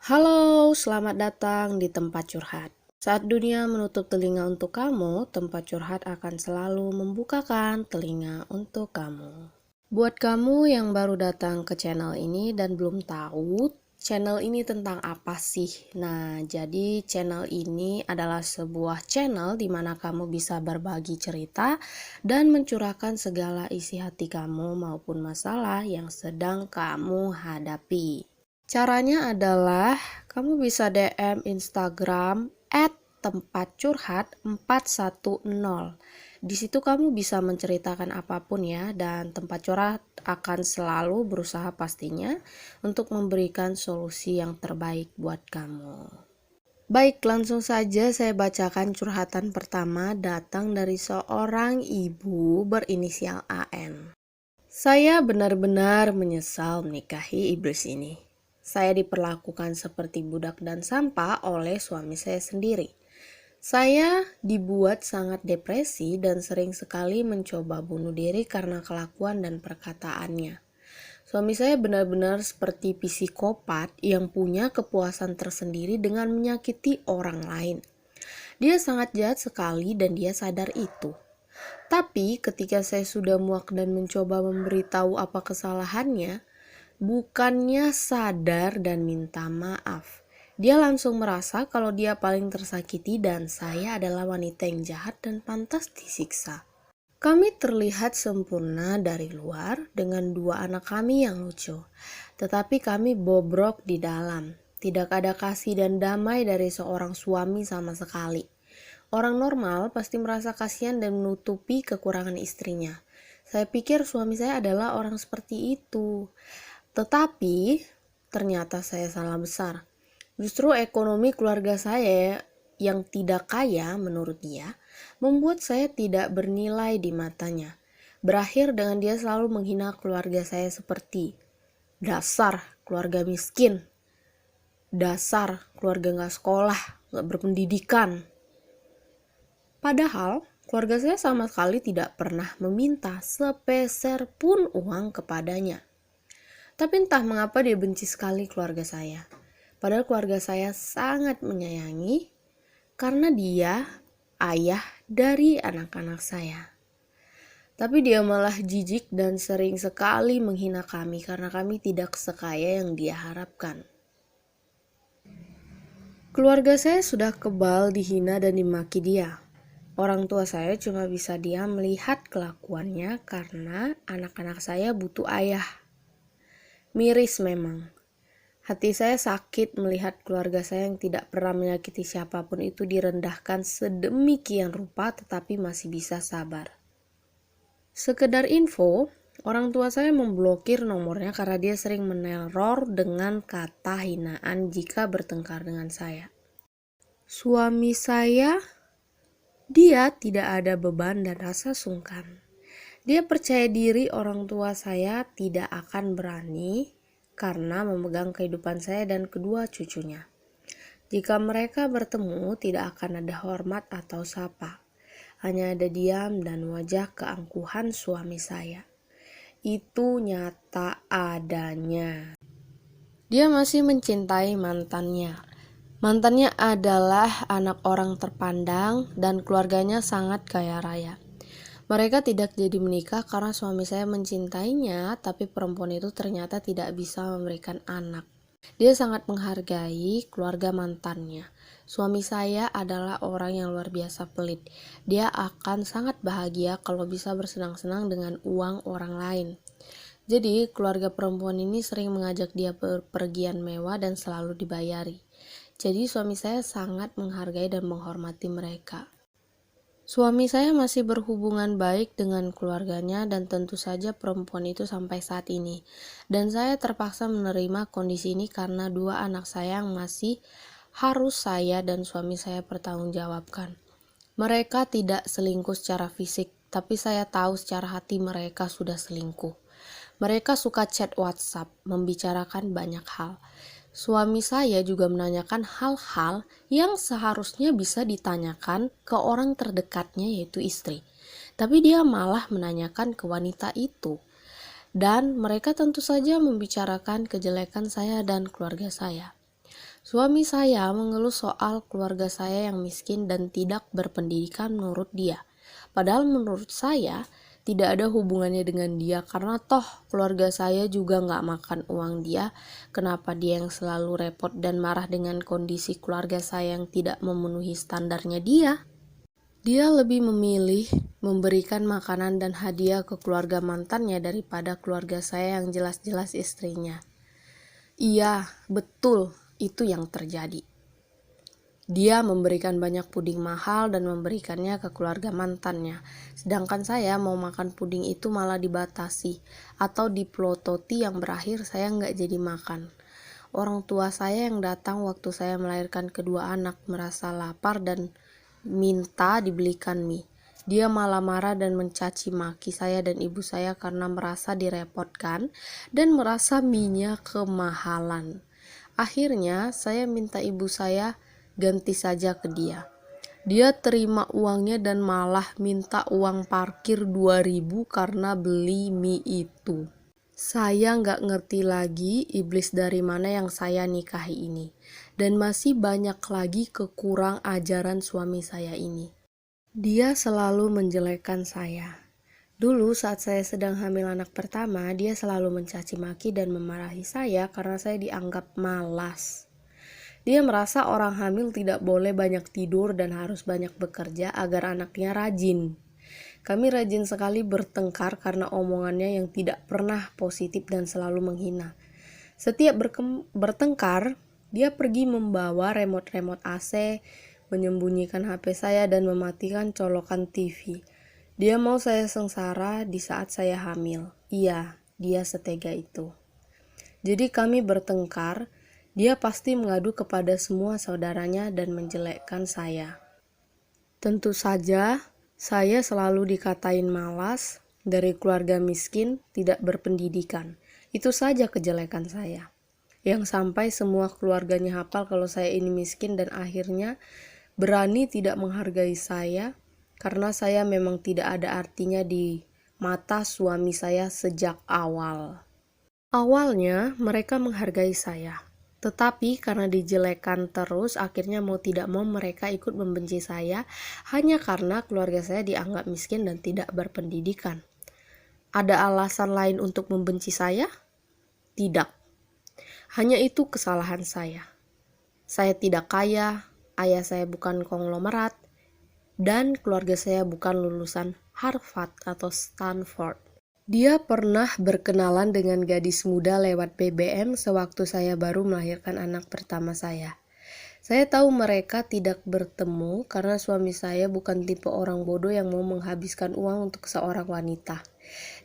Halo, selamat datang di tempat curhat. Saat dunia menutup telinga untuk kamu, tempat curhat akan selalu membukakan telinga untuk kamu. Buat kamu yang baru datang ke channel ini dan belum tahu channel ini tentang apa sih? Nah, jadi channel ini adalah sebuah channel di mana kamu bisa berbagi cerita dan mencurahkan segala isi hati kamu maupun masalah yang sedang kamu hadapi. Caranya adalah kamu bisa DM Instagram @tempatcurhat410. Di situ kamu bisa menceritakan apapun ya, dan tempat curhat akan selalu berusaha pastinya untuk memberikan solusi yang terbaik buat kamu. Baik, langsung saja saya bacakan curhatan pertama datang dari seorang ibu berinisial AN. Saya benar-benar menyesal menikahi iblis ini. Saya diperlakukan seperti budak dan sampah oleh suami saya sendiri. Saya dibuat sangat depresi dan sering sekali mencoba bunuh diri karena kelakuan dan perkataannya. Suami saya benar-benar seperti psikopat yang punya kepuasan tersendiri dengan menyakiti orang lain. Dia sangat jahat sekali dan dia sadar itu. Tapi ketika saya sudah muak dan mencoba memberitahu apa kesalahannya, bukannya sadar dan minta maaf. Dia langsung merasa kalau dia paling tersakiti dan saya adalah wanita yang jahat dan pantas disiksa. Kami terlihat sempurna dari luar dengan dua anak kami yang lucu. Tetapi kami bobrok di dalam. Tidak ada kasih dan damai dari seorang suami sama sekali. Orang normal pasti merasa kasihan dan menutupi kekurangan istrinya. Saya pikir suami saya adalah orang seperti itu. Tetapi ternyata saya salah besar. Justru ekonomi keluarga saya yang tidak kaya menurut dia membuat saya tidak bernilai di matanya. Berakhir dengan dia selalu menghina keluarga saya seperti dasar keluarga miskin, dasar keluarga gak sekolah, gak berpendidikan. Padahal keluarga saya sama sekali tidak pernah meminta sepeser pun uang kepadanya. Tapi entah mengapa dia benci sekali keluarga saya. Padahal keluarga saya sangat menyayangi karena dia ayah dari anak-anak saya. Tapi dia malah jijik dan sering sekali menghina kami karena kami tidak sekaya yang dia harapkan. Keluarga saya sudah kebal dihina dan dimaki dia. Orang tua saya cuma bisa diam melihat kelakuannya karena anak-anak saya butuh ayah. Miris memang. Hati saya sakit melihat keluarga saya yang tidak pernah menyakiti siapapun itu direndahkan sedemikian rupa tetapi masih bisa sabar. Sekedar info, orang tua saya memblokir nomornya karena dia sering meneror dengan kata hinaan jika bertengkar dengan saya. Suami saya, dia tidak ada beban dan rasa sungkan. Dia percaya diri orang tua saya tidak akan berani karena memegang kehidupan saya dan kedua cucunya. Jika mereka bertemu, tidak akan ada hormat atau sapa. Hanya ada diam dan wajah keangkuhan suami saya. Itu nyata adanya. Dia masih mencintai mantannya. Mantannya adalah anak orang terpandang dan keluarganya sangat kaya raya. Mereka tidak jadi menikah karena suami saya mencintainya, tapi perempuan itu ternyata tidak bisa memberikan anak. Dia sangat menghargai keluarga mantannya. Suami saya adalah orang yang luar biasa pelit. Dia akan sangat bahagia kalau bisa bersenang-senang dengan uang orang lain. Jadi, keluarga perempuan ini sering mengajak dia berpergian mewah dan selalu dibayari. Jadi, suami saya sangat menghargai dan menghormati mereka. Suami saya masih berhubungan baik dengan keluarganya dan tentu saja perempuan itu sampai saat ini. Dan saya terpaksa menerima kondisi ini karena dua anak saya yang masih harus saya dan suami saya pertanggungjawabkan. Mereka tidak selingkuh secara fisik, tapi saya tahu secara hati mereka sudah selingkuh. Mereka suka chat WhatsApp, membicarakan banyak hal. Suami saya juga menanyakan hal-hal yang seharusnya bisa ditanyakan ke orang terdekatnya yaitu istri. Tapi dia malah menanyakan ke wanita itu. Dan mereka tentu saja membicarakan kejelekan saya dan keluarga saya. Suami saya mengeluh soal keluarga saya yang miskin dan tidak berpendidikan menurut dia. Padahal menurut saya tidak ada hubungannya dengan dia karena toh keluarga saya juga nggak makan uang dia. Kenapa dia yang selalu repot dan marah dengan kondisi keluarga saya yang tidak memenuhi standarnya dia? Dia lebih memilih memberikan makanan dan hadiah ke keluarga mantannya daripada keluarga saya yang jelas-jelas istrinya. Iya, betul, itu yang terjadi. Dia memberikan banyak puding mahal dan memberikannya ke keluarga mantannya. Sedangkan saya mau makan puding itu malah dibatasi atau dipelototi yang berakhir saya nggak jadi makan. Orang tua saya yang datang waktu saya melahirkan kedua anak merasa lapar dan minta dibelikan mie. Dia malah marah dan mencaci maki saya dan ibu saya karena merasa direpotkan dan merasa mie-nya kemahalan. Akhirnya saya minta ibu saya ganti saja ke dia. Dia terima uangnya dan malah minta uang parkir 2.000 karena beli mie itu. Saya nggak ngerti lagi iblis dari mana yang saya nikahi ini. Dan masih banyak lagi kekurang ajaran suami saya ini. Dia selalu menjelekkan saya. Dulu saat saya sedang hamil anak pertama, dia selalu mencaci maki dan memarahi saya karena saya dianggap malas. Dia merasa orang hamil tidak boleh banyak tidur dan harus banyak bekerja agar anaknya rajin. Kami rajin sekali bertengkar karena omongannya yang tidak pernah positif dan selalu menghina. Setiap bertengkar, dia pergi membawa remote AC, menyembunyikan HP saya dan mematikan colokan TV. Dia mau saya sengsara di saat saya hamil. Iya, dia setega itu. Jadi kami bertengkar, dia pasti mengadu kepada semua saudaranya dan menjelekkan saya. Tentu saja, saya selalu dikatain malas, dari keluarga miskin, tidak berpendidikan. Itu saja kejelekan saya. Yang sampai semua keluarganya hafal kalau saya ini miskin dan akhirnya berani tidak menghargai saya karena saya memang tidak ada artinya di mata suami saya sejak awal. Awalnya mereka menghargai saya, tetapi karena dijelekan terus akhirnya mau tidak mau mereka ikut membenci saya hanya karena keluarga saya dianggap miskin dan tidak berpendidikan. Ada alasan lain untuk membenci saya? Tidak. Hanya itu kesalahan saya. Saya tidak kaya, ayah saya bukan konglomerat, dan keluarga saya bukan lulusan Harvard atau Stanford. Dia pernah berkenalan dengan gadis muda lewat BBM sewaktu saya baru melahirkan anak pertama saya. Saya tahu mereka tidak bertemu karena suami saya bukan tipe orang bodoh yang mau menghabiskan uang untuk seorang wanita.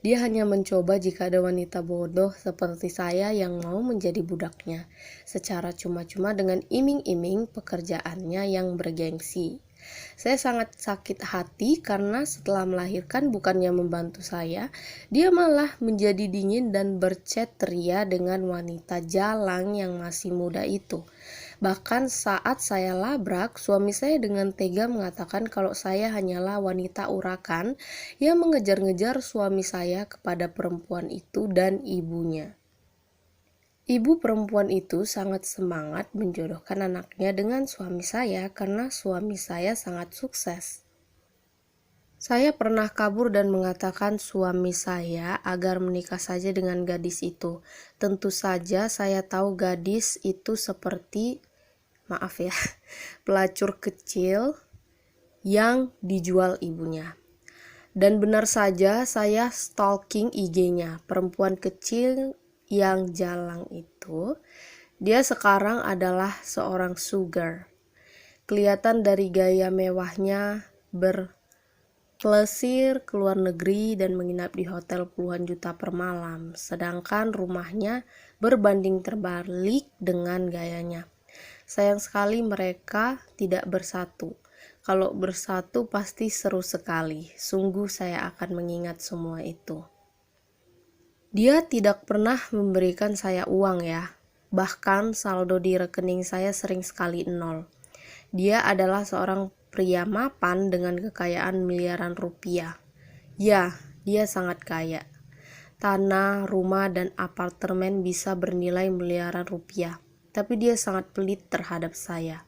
Dia hanya mencoba jika ada wanita bodoh seperti saya yang mau menjadi budaknya, secara cuma-cuma dengan iming-iming pekerjaannya yang bergengsi. Saya sangat sakit hati karena setelah melahirkan bukannya membantu saya, dia malah menjadi dingin dan berchat ria dengan wanita jalang yang masih muda itu. Bahkan saat saya labrak, suami saya dengan tega mengatakan kalau saya hanyalah wanita urakan yang mengejar-ngejar suami saya kepada perempuan itu dan ibunya. Ibu perempuan itu sangat semangat menjodohkan anaknya dengan suami saya karena suami saya sangat sukses. Saya pernah kabur dan mengatakan suami saya agar menikah saja dengan gadis itu. Tentu saja saya tahu gadis itu seperti, maaf ya, pelacur kecil yang dijual ibunya. Dan benar saja saya stalking IG-nya. Perempuan kecil yang jalang itu, dia sekarang adalah seorang sugar. Kelihatan dari gaya mewahnya berplesir ke luar negeri dan menginap di hotel puluhan juta per malam, sedangkan rumahnya berbanding terbalik dengan gayanya. Sayang sekali mereka tidak bersatu. Kalau bersatu pasti seru sekali. Sungguh saya akan mengingat semua itu. Dia tidak pernah memberikan saya uang ya. Bahkan saldo di rekening saya sering sekali nol. Dia adalah seorang pria mapan dengan kekayaan miliaran rupiah. Ya, dia sangat kaya. Tanah, rumah, dan apartemen bisa bernilai miliaran rupiah. tapi dia sangat pelit terhadap saya.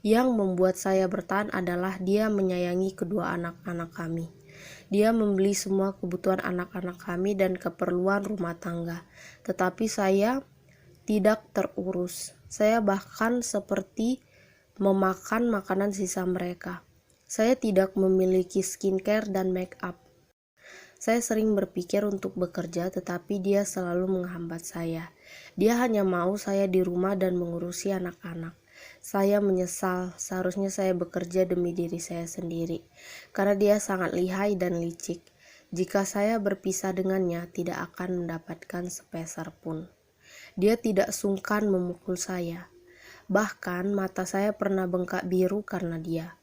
Yang membuat saya bertahan adalah dia menyayangi kedua anak-anak kami. Dia membeli semua kebutuhan anak-anak kami dan keperluan rumah tangga, tetapi saya tidak terurus. Saya bahkan seperti memakan makanan sisa mereka. Saya tidak memiliki skincare dan make up. Saya sering berpikir untuk bekerja, tetapi dia selalu menghambat saya. Dia hanya mau saya di rumah dan mengurusi anak-anak. Saya menyesal, seharusnya saya bekerja demi diri saya sendiri, karena dia sangat lihai dan licik. Jika saya berpisah dengannya, tidak akan mendapatkan sepeser pun. Dia tidak sungkan memukul saya. Bahkan mata saya pernah bengkak biru karena dia.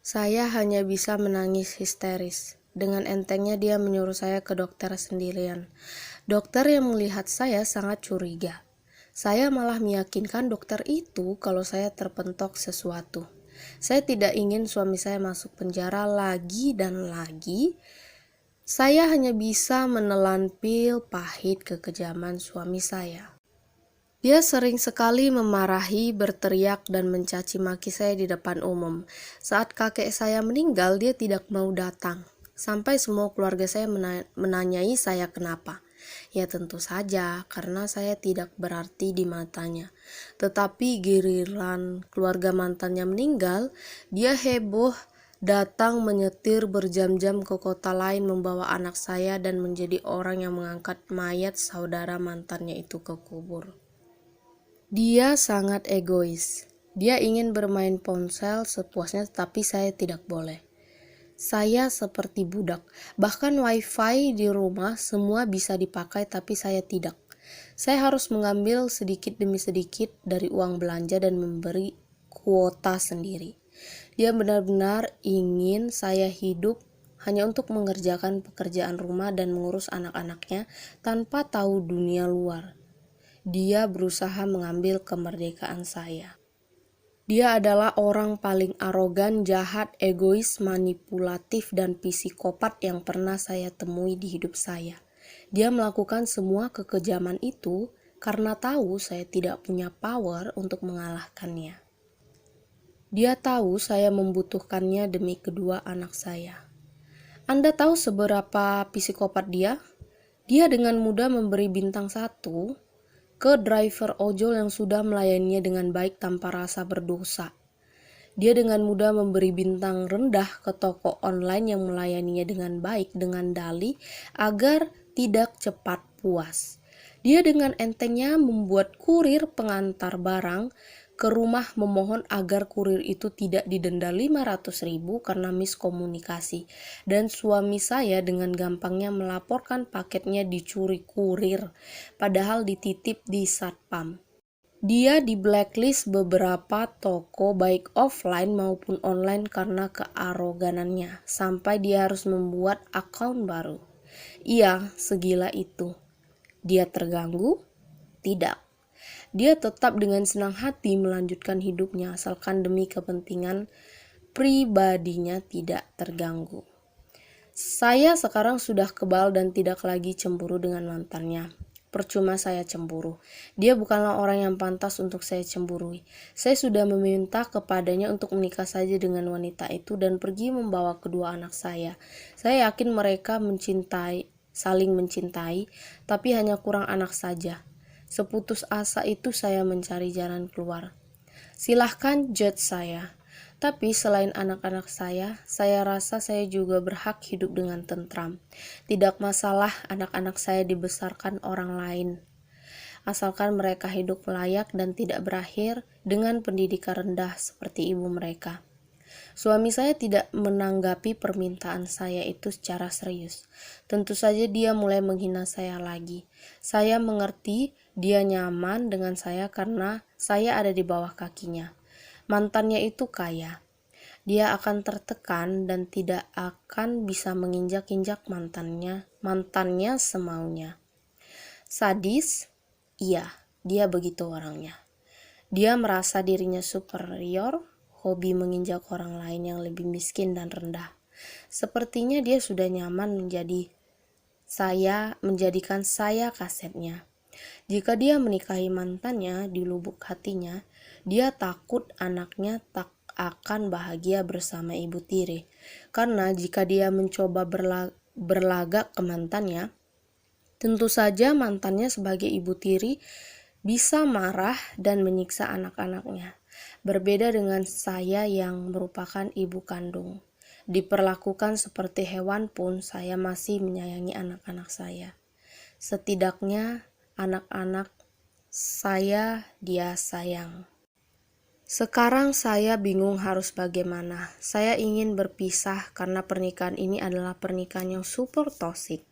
Saya hanya bisa menangis histeris. Dengan entengnya dia menyuruh saya ke dokter sendirian. Dokter yang melihat saya sangat curiga. Saya malah meyakinkan dokter itu kalau saya terpentok sesuatu. Saya tidak ingin suami saya masuk penjara lagi dan lagi. Saya hanya bisa menelan pil pahit kekejaman suami saya. Dia sering sekali memarahi, berteriak, dan mencaci maki saya di depan umum. Saat kakek saya meninggal, dia tidak mau datang. Sampai semua keluarga saya menanyai saya kenapa. Ya tentu saja, karena saya tidak berarti di matanya. Tetapi giliran keluarga mantannya meninggal, dia heboh, datang menyetir berjam-jam ke kota lain membawa anak saya dan menjadi orang yang mengangkat mayat saudara mantannya itu ke kubur. Dia sangat egois. Dia ingin bermain ponsel sepuasnya, tetapi saya tidak boleh. Saya seperti budak. Bahkan wifi di rumah semua bisa dipakai, tapi saya tidak. Saya harus mengambil sedikit demi sedikit dari uang belanja dan memberi kuota sendiri. Dia benar-benar ingin saya hidup hanya untuk mengerjakan pekerjaan rumah dan mengurus anak-anaknya tanpa tahu dunia luar. Dia berusaha mengambil kemerdekaan saya. Dia adalah orang paling arogan, jahat, egois, manipulatif, dan psikopat yang pernah saya temui di hidup saya. Dia melakukan semua kekejaman itu karena tahu saya tidak punya power untuk mengalahkannya. Dia tahu saya membutuhkannya demi kedua anak saya. Anda tahu seberapa psikopat dia? Dia dengan mudah memberi bintang 1 ke driver ojol yang sudah melayaninya dengan baik tanpa rasa berdosa. Dia dengan mudah memberi bintang rendah ke toko online yang melayaninya dengan baik dengan dalih agar tidak cepat puas. Dia dengan entengnya membuat kurir pengantar barang ke rumah memohon agar kurir itu tidak didenda 500.000 karena miskomunikasi, dan suami saya dengan gampangnya melaporkan paketnya dicuri kurir padahal dititip di satpam. Dia di blacklist beberapa toko baik offline maupun online karena kearoganannya, sampai dia harus membuat akun baru. Iya, segila itu. Dia terganggu? Tidak. Dia tetap dengan senang hati melanjutkan hidupnya asalkan demi kepentingan pribadinya tidak terganggu. Saya sekarang sudah kebal dan tidak lagi cemburu dengan mantannya. Percuma saya cemburu. Dia bukanlah orang yang pantas untuk saya cemburui. Saya sudah meminta kepadanya untuk menikah saja dengan wanita itu dan pergi membawa kedua anak saya. Saya yakin mereka saling mencintai, tapi hanya kurang anak saja. Seputus asa itu saya mencari jalan keluar. Silahkan judge saya. Tapi selain anak-anak saya rasa saya juga berhak hidup dengan tentram. Tidak masalah anak-anak saya dibesarkan orang lain, asalkan mereka hidup layak dan tidak berakhir dengan pendidikan rendah seperti ibu mereka. Suami saya tidak menanggapi permintaan saya itu secara serius. Tentu saja dia mulai menghina saya lagi. Saya mengerti dia nyaman dengan saya karena saya ada di bawah kakinya. Mantannya itu kaya. Dia akan tertekan dan tidak akan bisa menginjak-injak mantannya semaunya. Sadis? Iya, dia begitu orangnya. Dia merasa dirinya superior, hobi menginjak orang lain yang lebih miskin dan rendah. Sepertinya dia sudah nyaman menjadikan saya kasetnya. Jika dia menikahi mantannya, di lubuk hatinya, dia takut anaknya tak akan bahagia bersama ibu tiri. Karena jika dia mencoba berlagak ke mantannya, tentu saja mantannya sebagai ibu tiri bisa marah dan menyiksa anak-anaknya. Berbeda dengan saya yang merupakan ibu kandung. Diperlakukan seperti hewan pun, saya masih menyayangi anak-anak saya. Setidaknya anak-anak saya dia sayang. Sekarang saya bingung harus bagaimana. Saya ingin berpisah karena pernikahan ini adalah pernikahan yang super toksik.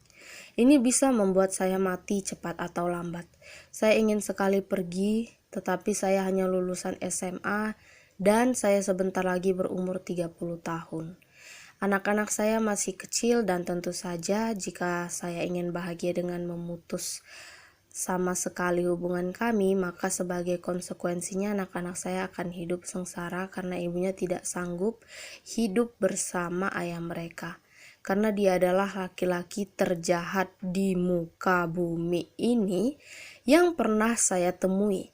Ini bisa membuat saya mati cepat atau lambat. Saya ingin sekali pergi, tetapi saya hanya lulusan SMA dan saya sebentar lagi berumur 30 tahun. Anak-anak saya masih kecil dan tentu saja jika saya ingin bahagia dengan memutus sama sekali hubungan kami, maka sebagai konsekuensinya anak-anak saya akan hidup sengsara karena ibunya tidak sanggup hidup bersama ayah mereka. Karena dia adalah laki-laki terjahat di muka bumi ini yang pernah saya temui.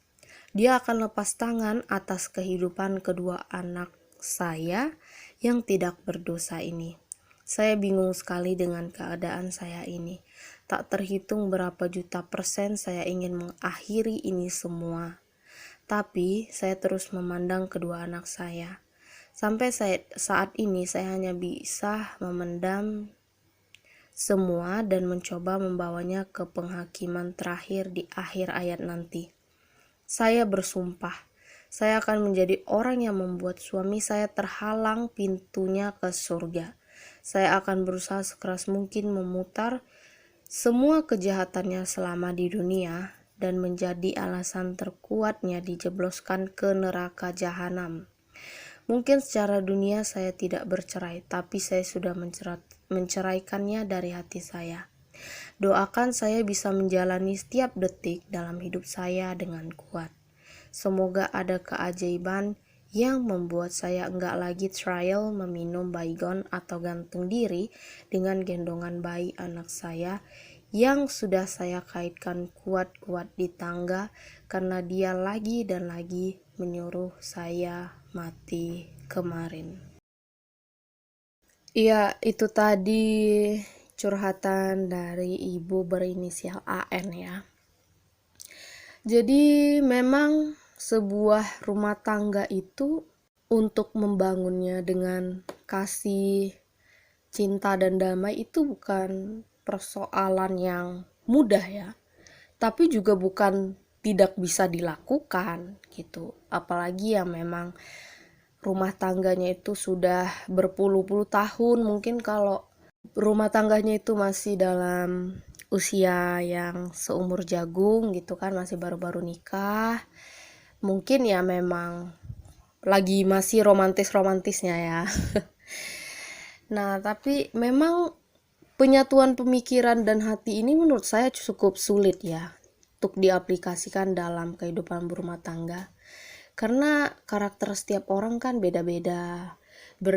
Dia akan lepas tangan atas kehidupan kedua anak saya yang tidak berdosa ini. Saya bingung sekali dengan keadaan saya ini. Tak terhitung berapa juta persen saya ingin mengakhiri ini semua. Tapi saya terus memandang kedua anak saya. Sampai saat ini saya hanya bisa memendam semua dan mencoba membawanya ke penghakiman terakhir di akhir ayat nanti. Saya bersumpah, saya akan menjadi orang yang membuat suami saya terhalang pintunya ke surga. Saya akan berusaha sekeras mungkin memutar semua kejahatannya selama di dunia dan menjadi alasan terkuatnya dijebloskan ke neraka jahanam. Mungkin secara dunia saya tidak bercerai, tapi saya sudah menceraikannya dari hati saya. Doakan saya bisa menjalani setiap detik dalam hidup saya dengan kuat. Semoga ada keajaiban yang membuat saya enggak lagi trial meminum baygon atau gantung diri dengan gendongan bayi anak saya yang sudah saya kaitkan kuat-kuat di tangga karena dia lagi dan lagi menyuruh saya mati kemarin. Iya, itu tadi curhatan dari ibu berinisial AN ya. Jadi memang sebuah rumah tangga itu untuk membangunnya dengan kasih, cinta dan damai itu bukan persoalan yang mudah ya. Tapi juga bukan tidak bisa dilakukan gitu. Apalagi yang memang rumah tangganya itu sudah berpuluh-puluh tahun. Mungkin kalau rumah tangganya itu masih dalam usia yang seumur jagung gitu kan, masih baru-baru nikah, mungkin ya memang lagi masih romantis-romantisnya ya. Nah, tapi memang penyatuan pemikiran dan hati ini menurut saya cukup sulit ya untuk diaplikasikan dalam kehidupan berumah tangga. Karena karakter setiap orang kan beda-beda,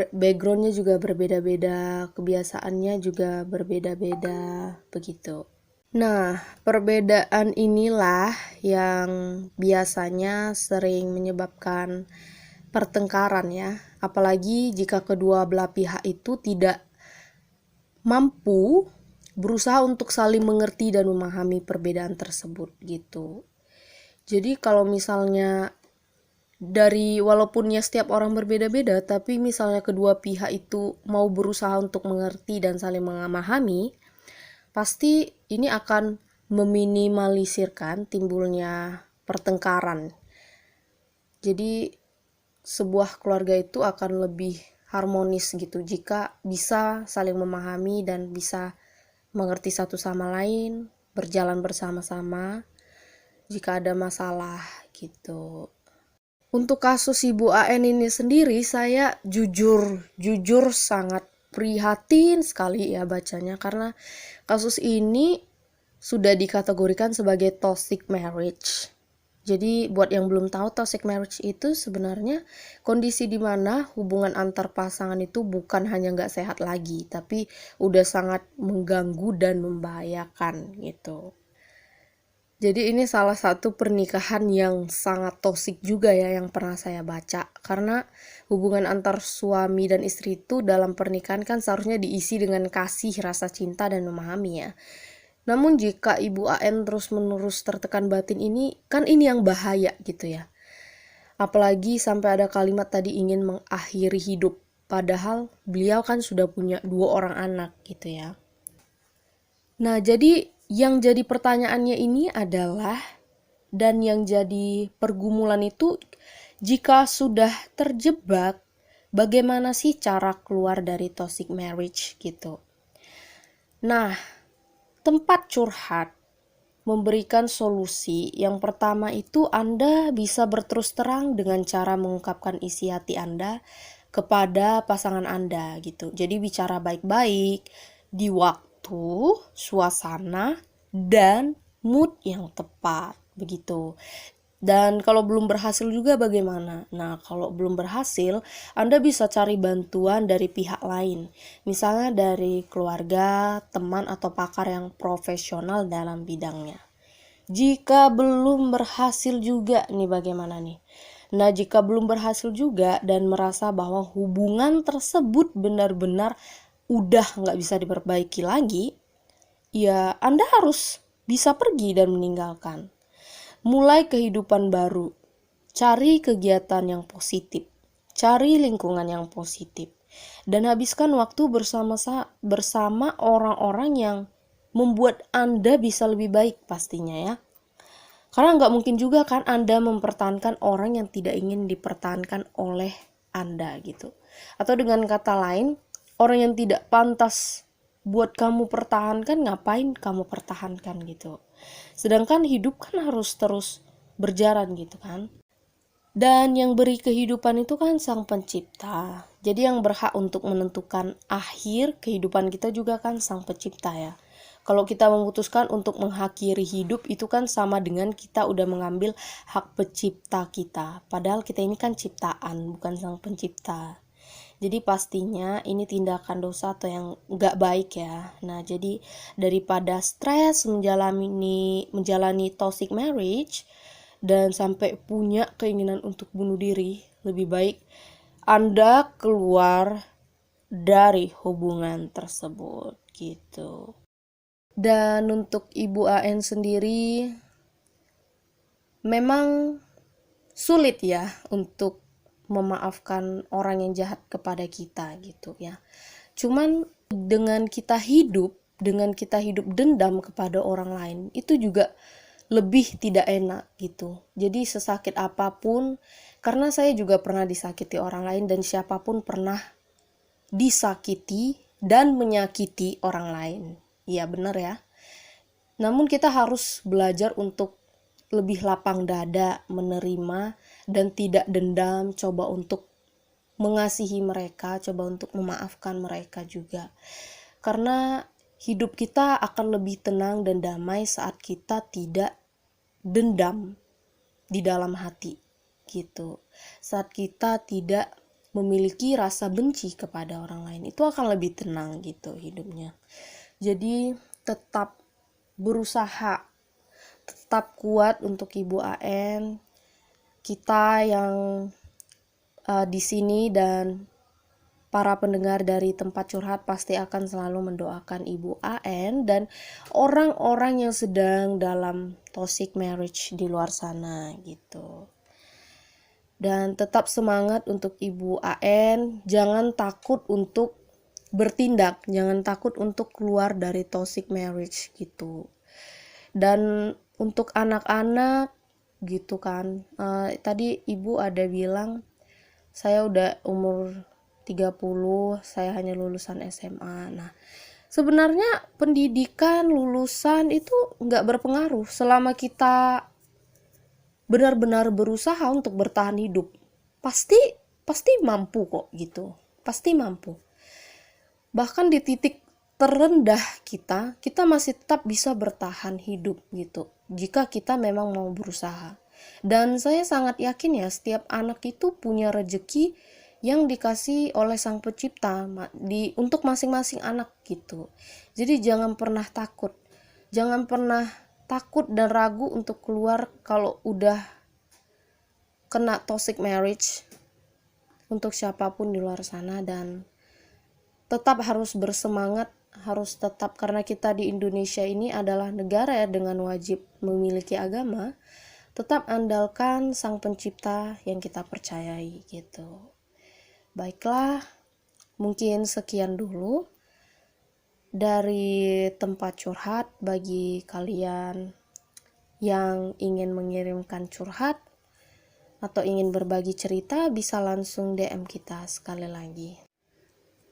backgroundnya juga berbeda-beda, kebiasaannya juga berbeda-beda, begitu. Nah, perbedaan inilah yang biasanya sering menyebabkan pertengkaran ya, apalagi jika kedua belah pihak itu tidak mampu berusaha untuk saling mengerti dan memahami perbedaan tersebut gitu. Jadi kalau misalnya walaupun ya setiap orang berbeda-beda, tapi misalnya kedua pihak itu mau berusaha untuk mengerti dan saling memahami, pasti ini akan meminimalisirkan timbulnya pertengkaran. Jadi sebuah keluarga itu akan lebih harmonis gitu jika bisa saling memahami dan bisa mengerti satu sama lain, berjalan bersama-sama jika ada masalah gitu. Untuk kasus Ibu AN ini sendiri, saya jujur sangat prihatin sekali ya bacanya, karena kasus ini sudah dikategorikan sebagai toxic marriage. Jadi buat yang belum tahu, toxic marriage itu sebenarnya kondisi di mana hubungan antar pasangan itu bukan hanya nggak sehat lagi, tapi udah sangat mengganggu dan membahayakan gitu. Jadi ini salah satu pernikahan yang sangat toksik juga ya yang pernah saya baca. Karena hubungan antar suami dan istri itu dalam pernikahan kan seharusnya diisi dengan kasih, rasa cinta, dan memahami ya. Namun jika Ibu AN terus-menerus tertekan batin ini, kan ini yang bahaya gitu ya. Apalagi sampai ada kalimat tadi ingin mengakhiri hidup. Padahal beliau kan sudah punya 2 orang anak gitu ya. Nah, jadi yang jadi pertanyaannya ini adalah, dan yang jadi pergumulan itu, jika sudah terjebak, bagaimana sih cara keluar dari toxic marriage gitu. Nah, tempat curhat memberikan solusi. Yang pertama itu Anda bisa berterus terang dengan cara mengungkapkan isi hati Anda kepada pasangan Anda gitu. Jadi bicara baik-baik di waktu, suasana, dan mood yang tepat begitu. Dan kalau belum berhasil juga bagaimana? Nah, kalau belum berhasil, Anda bisa cari bantuan dari pihak lain. Misalnya dari keluarga, teman, atau pakar yang profesional dalam bidangnya. Jika belum berhasil juga nih bagaimana nih? Nah, jika belum berhasil juga dan merasa bahwa hubungan tersebut benar-benar udah nggak bisa diperbaiki lagi, ya Anda harus bisa pergi dan meninggalkan. Mulai kehidupan baru, cari kegiatan yang positif, cari lingkungan yang positif, dan habiskan waktu bersama orang-orang yang membuat Anda bisa lebih baik pastinya ya. Karena nggak mungkin juga kan Anda mempertahankan orang yang tidak ingin dipertahankan oleh Anda gitu. Atau dengan kata lain, orang yang tidak pantas buat kamu pertahankan, ngapain kamu pertahankan gitu. Sedangkan hidup kan harus terus berjalan gitu kan. Dan yang beri kehidupan itu kan Sang Pencipta. Jadi yang berhak untuk menentukan akhir kehidupan kita juga kan Sang Pencipta ya. Kalau kita memutuskan untuk mengakhiri hidup itu kan sama dengan kita udah mengambil hak pencipta kita. Padahal kita ini kan ciptaan, bukan Sang Pencipta. Jadi pastinya ini tindakan dosa atau yang nggak baik ya. Nah, jadi daripada stres menjalani toxic marriage dan sampai punya keinginan untuk bunuh diri, lebih baik Anda keluar dari hubungan tersebut gitu. Dan untuk Ibu AN sendiri memang sulit ya untuk memaafkan orang yang jahat kepada kita gitu ya. Cuman dengan kita hidup dendam kepada orang lain itu juga lebih tidak enak gitu. Jadi sesakit apapun, karena saya juga pernah disakiti orang lain dan siapapun pernah disakiti dan menyakiti orang lain. Iya benar ya. Namun kita harus belajar untuk lebih lapang dada, menerima, dan tidak dendam, coba untuk mengasihi mereka, coba untuk memaafkan mereka juga. Karena hidup kita akan lebih tenang dan damai saat kita tidak dendam di dalam hati gitu. Saat kita tidak memiliki rasa benci kepada orang lain, itu akan lebih tenang gitu hidupnya. Jadi tetap berusaha, tetap kuat untuk Ibu AN, kita yang di sini dan para pendengar dari tempat curhat pasti akan selalu mendoakan Ibu AN dan orang-orang yang sedang dalam toxic marriage di luar sana gitu. Dan tetap semangat untuk Ibu AN, jangan takut untuk bertindak, jangan takut untuk keluar dari toxic marriage gitu. Dan untuk anak-anak gitu kan, tadi Ibu ada bilang saya udah umur 30, saya hanya lulusan SMA. Nah, sebenarnya pendidikan, lulusan itu nggak berpengaruh selama kita benar-benar berusaha untuk bertahan hidup. Pasti mampu kok gitu. Pasti mampu. Bahkan di titik terendah kita masih tetap bisa bertahan hidup gitu. Jika kita memang mau berusaha. Dan saya sangat yakin ya, setiap anak itu punya rezeki yang dikasih oleh Sang Pencipta untuk masing-masing anak gitu. Jadi jangan pernah takut. Jangan pernah takut dan ragu untuk keluar kalau udah kena toxic marriage untuk siapapun di luar sana, dan tetap harus bersemangat, harus tetap, karena kita di Indonesia ini adalah negara ya dengan wajib memiliki agama, tetap andalkan Sang Pencipta yang kita percayai gitu. Baiklah, mungkin sekian dulu dari tempat curhat. Bagi kalian yang ingin mengirimkan curhat atau ingin berbagi cerita, bisa langsung DM kita. Sekali lagi,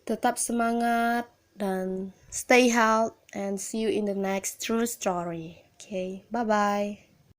tetap semangat dan stay healthy, and see you in the next true story. Okay, bye bye.